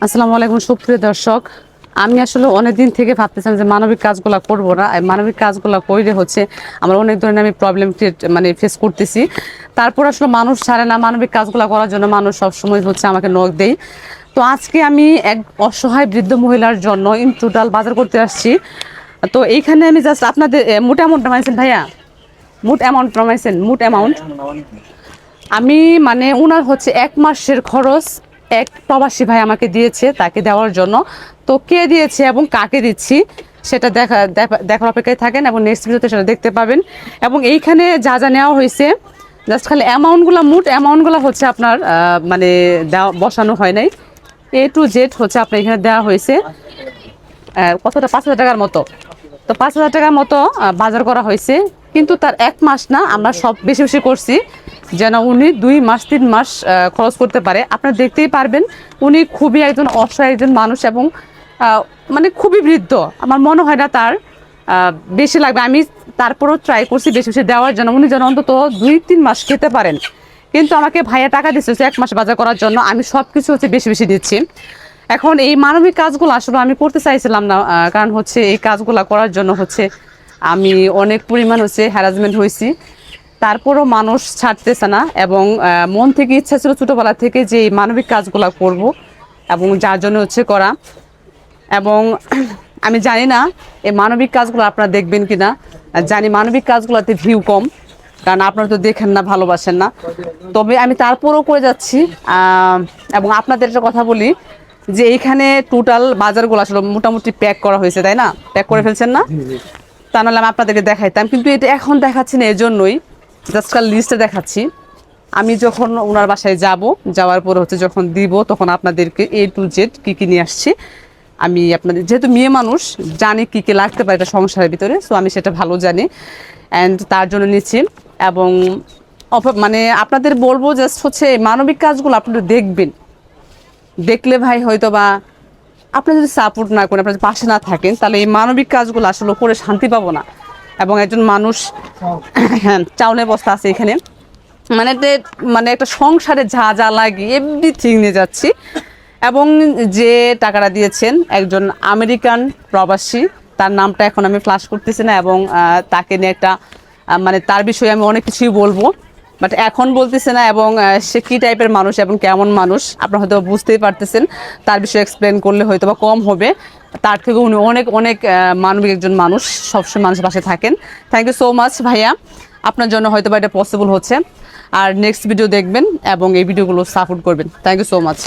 আসসালামু আলাইকুম সুপ্রিয় দর্শক, আমি আসলে অনেক দিন থেকে ভাবতেছিলাম যে মানবিক কাজগুলো করব না। মানবিক কাজগুলো কইলে হচ্ছে আমার অনেক ধরনের আমি প্রবলেম ফেস করতেছি। তারপর আসলে মানুষ ছাড়ে না মানবিক কাজগুলো করার জন্য, মানুষ সবসময় হচ্ছে আমাকে নখ দেয়। তো আজকে আমি এক অসহায় বৃদ্ধ মহিলার জন্য ইন টোটাল বাজার করতে আসছি। তো এইখানে আমি জাস্ট আপনাদের মোট অ্যামাউন্ট নামাইছেন ভাইয়া, মোট অ্যামাউন্ট নামাইছেন, মোট অ্যামাউন্ট আমি মানে ওনার হচ্ছে 1 মাসের খরচ এক প্রবাসী ভাই আমাকে দিয়েছে, তাকে দেওয়ার জন্য। তো কে দিয়েছে এবং কাকে দিচ্ছি সেটা দেখার অপেক্ষায় থাকেন এবং নেক্সট ভিডিওতে সেটা দেখতে পাবেন। এবং এইখানে যা যা নেওয়া হয়েছে জাস্ট খালি অ্যামাউন্টগুলো, মোট অ্যামাউন্টগুলো হচ্ছে আপনার মানে বসানো হয় নাই। A to Z হচ্ছে আপনার এখানে দেওয়া হয়েছে কতটা, 5,000 টাকার মতো। তো 5,000 টাকার মতো বাজার করা হয়েছে, কিন্তু তার 1 মাস না, আমরা সব বেশি বেশি করছি যেন উনি 2 মাস 3 মাস খরচ করতে পারে। আপনারা দেখতেই পারবেন উনি খুবই একজন অসহায় একজন মানুষ এবং মানে খুবই বৃদ্ধ। আমার মনে হয় না তার বেশি লাগবে। আমি তারপরও ট্রাই করছি বেশি বেশি দেওয়ার জন্য, উনি যেন অন্তত 2-3 মাস খেতে পারেন। কিন্তু আমাকে ভাইয়া টাকা দিচ্ছে 1 মাস বাজার করার জন্য, আমি সব কিছু হচ্ছে বেশি বেশি দিচ্ছি। এখন এই মানবিক কাজগুলো আসলে আমি করতে চাইছিলাম না, কারণ হচ্ছে এই কাজগুলো করার জন্য হচ্ছে আমি অনেক পরিমাণ হচ্ছে হ্যারাসমেন্ট হয়েছি। তারপরও মানুষ ছাড়তেছে না এবং মন থেকে ইচ্ছা ছিল ছোটোবেলা থেকে যে এই মানবিক কাজগুলো করব এবং যার জন্য হচ্ছে করা। এবং আমি জানি না এই মানবিক কাজগুলো আপনারা দেখবেন কি না, জানি মানবিক কাজগুলোতে ভিউ কম, কারণ আপনারা তো দেখেন না, ভালোবাসেন না। তবে আমি তারপরও করে যাচ্ছি। এবং আপনাদের একটা কথা বলি যে এইখানে টোটাল বাজারগুলো আসলে মোটামুটি প্যাক করা হয়েছে, তাই না? প্যাক করে ফেলছেন না? তা নাহলে আমি আপনাদেরকে দেখাইতাম, কিন্তু এটা এখন দেখাচ্ছি না, এজন্যই জাস্ট কাল লিস্টে দেখাচ্ছি। আমি যখন ওনার বাসায় যাব, যাওয়ার পরে হচ্ছে যখন দিব, তখন আপনাদেরকে A to Z কী কী নিয়ে আসছি আমি আপনাদের, যেহেতু মেয়ে মানুষ জানি কী কী লাগতে পারে এটা সংসারের ভিতরে, সো আমি সেটা ভালো জানি অ্যান্ড তার জন্য নিচ্ছি। এবং মানে আপনাদের বলবো জাস্ট হচ্ছে মানবিক কাজগুলো আপনারা দেখবেন, দেখলে ভাই হয়তো বা আপনি যদি সাপোর্ট না করেন, আপনার পাশে না থাকেন, তাহলে এই মানবিক কাজগুলো আসলে করে শান্তি পাবো না। এবং একজন মানুষ হ্যাঁ চাউলের বস্তা আছে এখানে, মানে মানে একটা সংসারে যা যা লাগে এভরিথিং নিয়ে যাচ্ছি। এবং যে টাকাটা দিয়েছেন একজন আমেরিকান প্রবাসী, তার নামটা এখন আমি ফ্ল্যাশ করতেছি না, এবং তাকে নিয়ে একটা মানে তার বিষয়ে আমি অনেক কিছুই বলবো, বাট এখন বলতেছে না। এবং সে কী টাইপের মানুষ এবং কেমন মানুষ আপনারা হয়তো বুঝতেই পারতেছেন, তার বিষয়ে এক্সপ্লেন করলে হয়তো বা কম হবে। তার থেকে উনি অনেক অনেক মানবিক একজন মানুষ, সবসময় মানুষের পাশে থাকেন। থ্যাংক ইউ সো মাচ ভাইয়া, আপনার জন্য হয়তো বা এটা পসিবল হচ্ছে। আর নেক্সট ভিডিও দেখবেন এবং এই ভিডিওগুলো সাপোর্ট করবেন। Thank you so much.